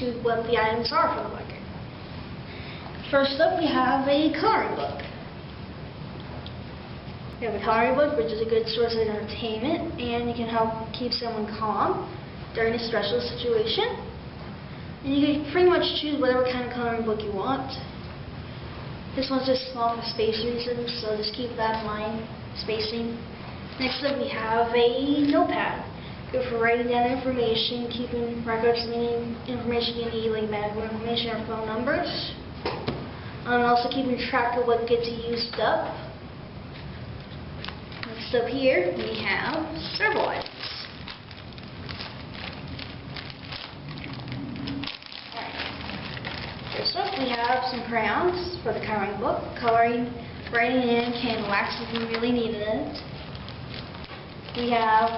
to what the items are for the bucket. First up, we have a coloring book. We have a coloring book, which is a good source of entertainment, and it can help keep someone calm during a stressful situation. And you can pretty much choose whatever kind of coloring book you want. This one's just small for space reasons, so just keep that in mind, spacing. Next up, we have a notepad. Good for writing down information, keeping records of any information you need, like medical information or phone numbers. And also keeping track of what gets used up. Next up here, we have several items. First up, we have some crayons for the coloring book. Coloring, writing in, can wax if you really needed it. We have a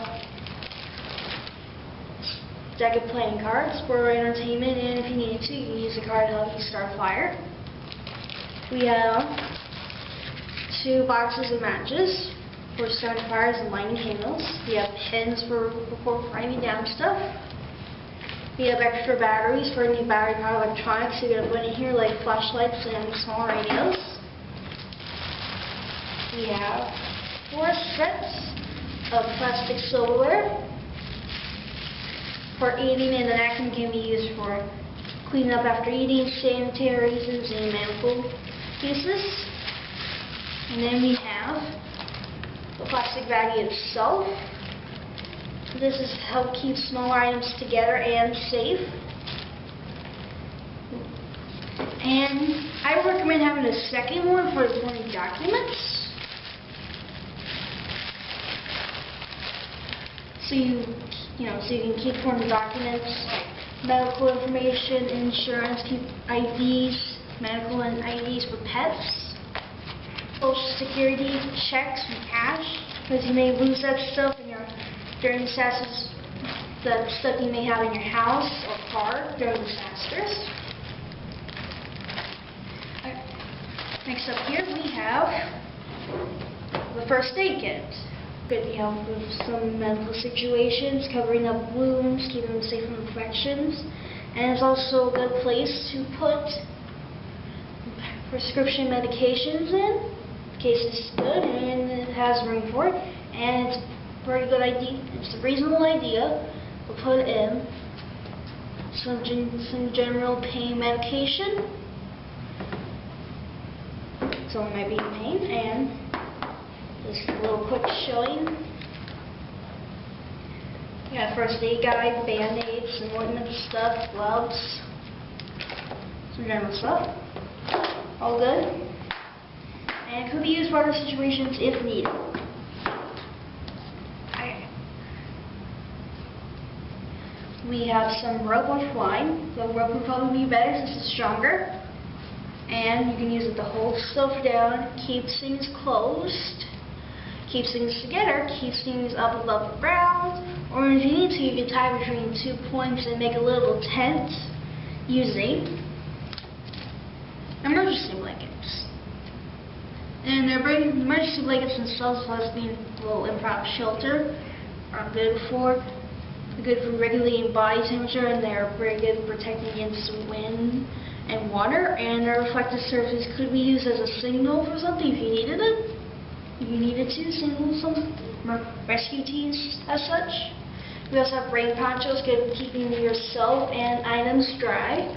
deck of playing cards for entertainment, and if you needed to, you can use the card to help you start a fire. We have 2 boxes of matches for starting fires and lighting candles. We have pens for writing down stuff. We have extra batteries for any battery-powered electronics you're going to put in here, like flashlights and small radios. We have 4 sets of plastic silverware for eating, and the napkin can be used for cleaning up after eating, sanitary reasons, and medical pieces. And then we have the plastic baggie itself. This is to help keep smaller items together and safe. And I would recommend having a second one for important documents. So you can keep important documents, medical information, insurance, keep IDs, medical and IDs for pets, Social Security checks and cash, because you may lose that stuff during disasters, the stuff you may have in your house or car during disasters. Next up here we have the first aid kit. Good to help with some medical situations, covering up wounds, keeping them safe from infections, and it's also a good place to put prescription medications in case it's good and it has room for it, and it's a very good idea. It's a reasonable idea to put in some general pain medication. Someone might be in pain, and just a little quick showing. We got a first aid guide, band-aids, some ointment stuff, gloves, some general stuff. All good. And it could be used for other situations if needed. We have some rope or twine. The rope would probably be better since it's stronger. And you can use it to hold stuff down, keep things closed, keeps things together, keeps things up above the ground, or if you need to, you can tie between 2 points and make a little tent using emergency blankets. And the emergency blankets themselves, plus being a little improper shelter, are good for regulating body temperature, and they're very good at protecting against wind and water, and their reflective surface could be used as a signal for something if you needed it. If you needed to signal some rescue teams as such. We also have rain ponchos, good at keeping yourself and items dry.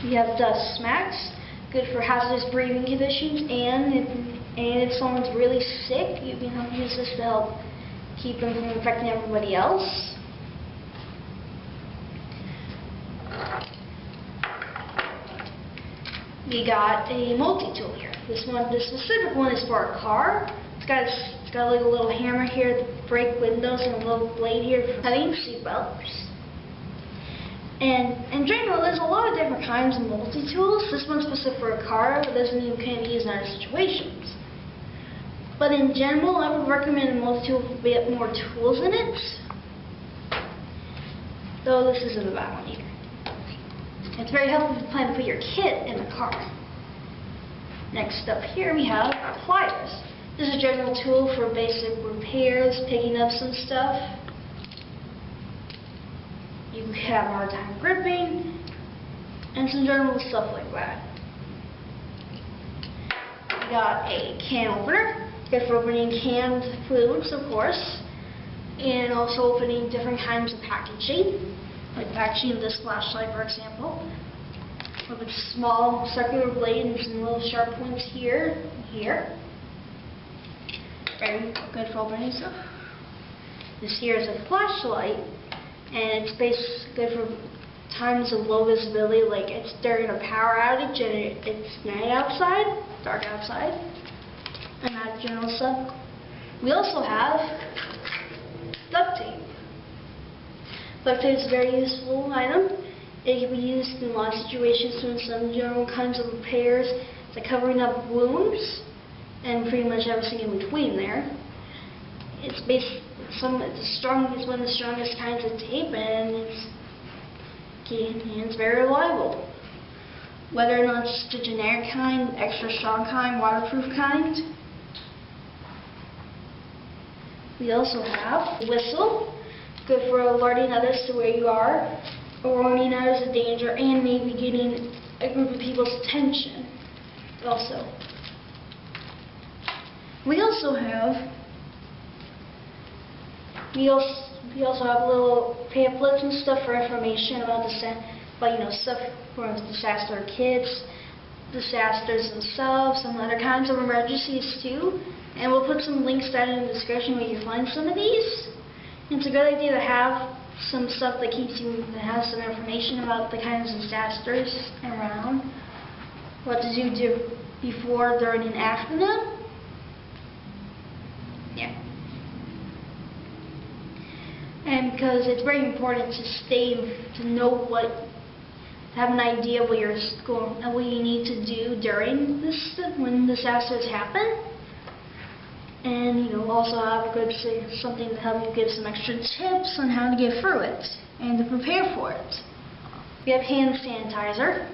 We have dust masks, good for hazardous breathing conditions, and if someone's really sick, you can use this to help keep them from infecting everybody else. We got a multi-tool here. This specific one is for a car. It's got like a little hammer here to break windows and a little blade here for cutting seat belts. And in general, there's a lot of different kinds of multi-tools. This one's specific for a car, but doesn't even can be used in other situations. But in general, I would recommend a multi-tool with a bit more tools in it. Though this isn't a bad one either. It's very helpful if you plan to put your kit in the car. Next up here we have pliers. This is a general tool for basic repairs, picking up some stuff. you have a hard time gripping, and some general stuff like that. We got a can opener, good for opening canned foods, of course, and also opening different kinds of packaging, like packaging this flashlight, for example, with a small circular blade and some little sharp points here and here. Very good for opening stuff. This here is a flashlight, and it's good for times of low visibility, like it's during a power outage and it's night outside, dark outside, and that general stuff. We also have duct tape. Duct tape is a very useful item. It can be used in a lot of situations doing some general kinds of repairs, like covering up wounds and pretty much everything in between there. It's one of the strongest kinds of tape, and it's very reliable. Whether or not it's the generic kind, extra strong kind, waterproof kind. We also have a whistle, good for alerting others to where you are, or warning others of danger, and maybe getting a group of people's attention also. We also have little pamphlets and stuff for information about stuff for disaster kits, disasters themselves, and other kinds of emergencies too. And we'll put some links down in the description where you can find some of these. It's a good idea to have some stuff that has some information about the kinds of disasters around, what to do before, during, and after them. Yeah. And because it's very important to know have an idea of what you need to do during when disasters happen, and also have something to help you give some extra tips on how to get through it and to prepare for it. We have hand sanitizer.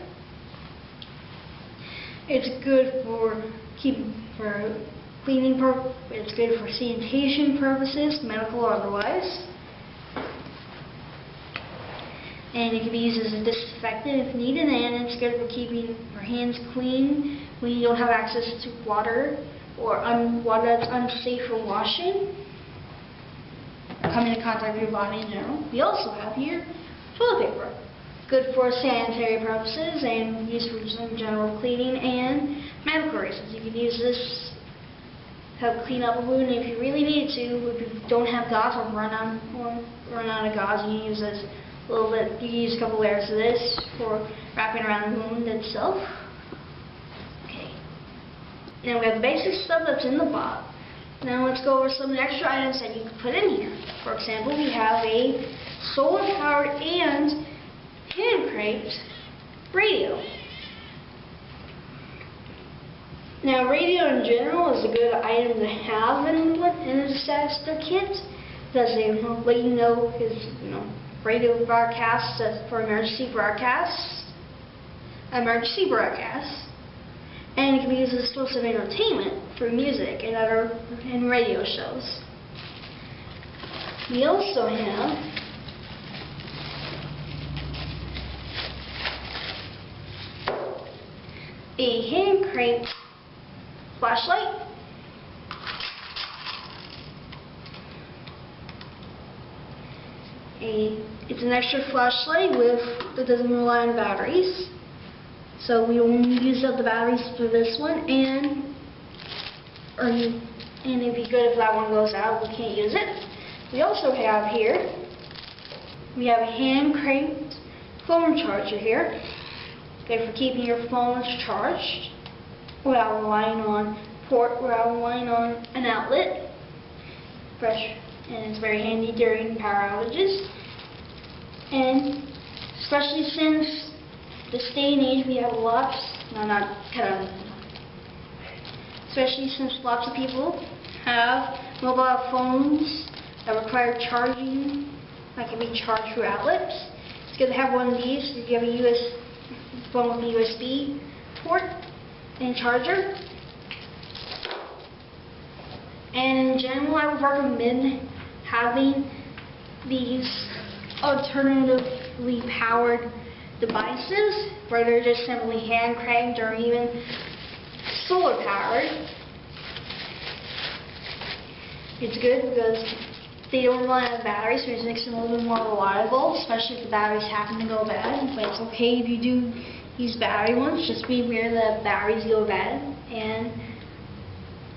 It's good for cleaning purposes. It's good for sanitation purposes, medical or otherwise. And it can be used as a disinfectant if needed, and it's good for keeping your hands clean when you don't have access to water or water that's unsafe for washing or coming in contact with your body in general. We also have here toilet paper, good for sanitary purposes and used for some general cleaning and medical reasons. You can use this to help clean up a wound if you really need to. If you don't have gauze or run out of gauze, you can use this a little bit. You can use a couple layers of this for wrapping around the wound itself. Now we have the basic stuff that's in the box. Now let's go over some of the extra items that you can put in here. For example, we have a solar-powered and hand-cranked radio. Now radio in general is a good item to have in a disaster kit, because they will let you know radio broadcasts for emergency broadcasts. And it can be used as a source of entertainment for music and radio shows. We also have a hand-cranked flashlight. It's an extra flashlight that doesn't rely on batteries. So we only use up the batteries for this one, and it'd be good if that one goes out. We can't use it. We also have here, we have a hand-cranked phone charger here, good for keeping your phones charged without relying on an outlet. And it's very handy during power outages, and especially since this day and age we have especially since lots of people have mobile phones that require charging, that can be charged through outlets. It's good to have one of these if you have a phone with a USB port and charger. And in general, I would recommend having these alternatively powered devices, where they're just simply hand cranked or even solar powered. It's good because they don't run out of batteries, which makes them a little bit more reliable, especially if the batteries happen to go bad. But it's okay if you do use battery ones, just be aware that batteries go bad. And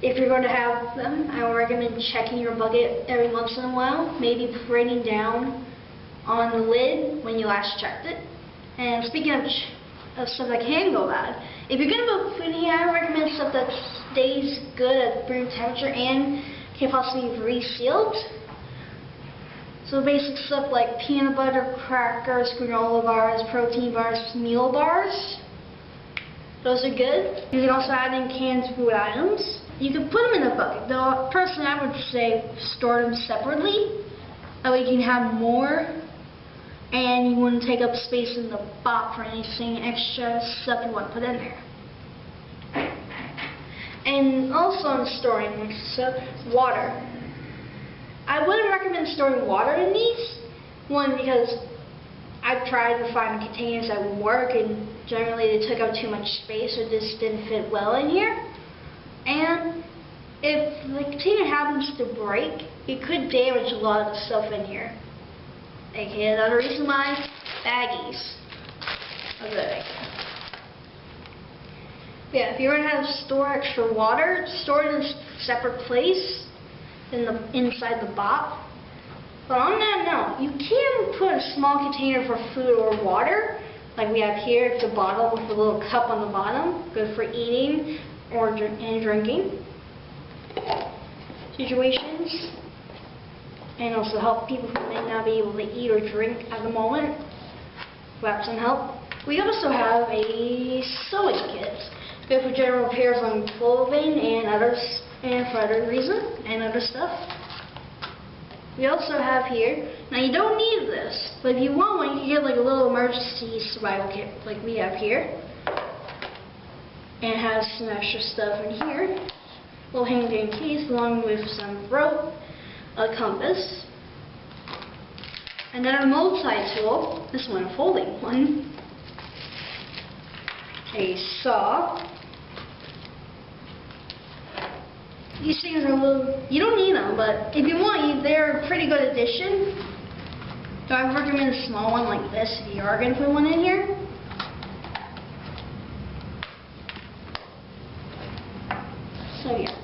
if you're going to have them, I would recommend checking your bucket every once in a while, maybe printing down on the lid when you last checked it. And speaking of stuff that can go bad, if you're going to put food in here, I recommend stuff that stays good at room temperature and can possibly be resealed. So basic stuff like peanut butter, crackers, granola bars, protein bars, meal bars. Those are good. You can also add in canned food items. You can put them in a bucket, though personally I would say store them separately. That way you can have more and you wouldn't take up space in the BOP for anything extra stuff you want to put in there. And also in storing stuff, water. I wouldn't recommend storing water in these. One, because I've tried to find containers that would work and generally they took up too much space or just didn't fit well in here. And if the container happens to break, it could damage a lot of the stuff in here. Okay, another reason why baggies are good. Yeah, if you're going to have to store extra water, store it in a separate place inside the BOP. But on that note, you can put a small container for food or water, like we have here. It's a bottle with a little cup on the bottom, good for eating or drinking situations, and also help people who may not be able to eat or drink at the moment, who have some help. We also have a sewing kit, good for general repairs on clothing and others, and for other reasons and other stuff. We also have here, now you don't need this, but if you want one, you can get like a little emergency survival kit like we have here. And it has some extra stuff in here. A little hand-in case along with some rope, a compass, another multi-tool, this one a folding one, a saw. These things are a little, you don't need them, but if you want, they're a pretty good addition. So I would recommend a small one like this if you are going to put one in here. So yeah.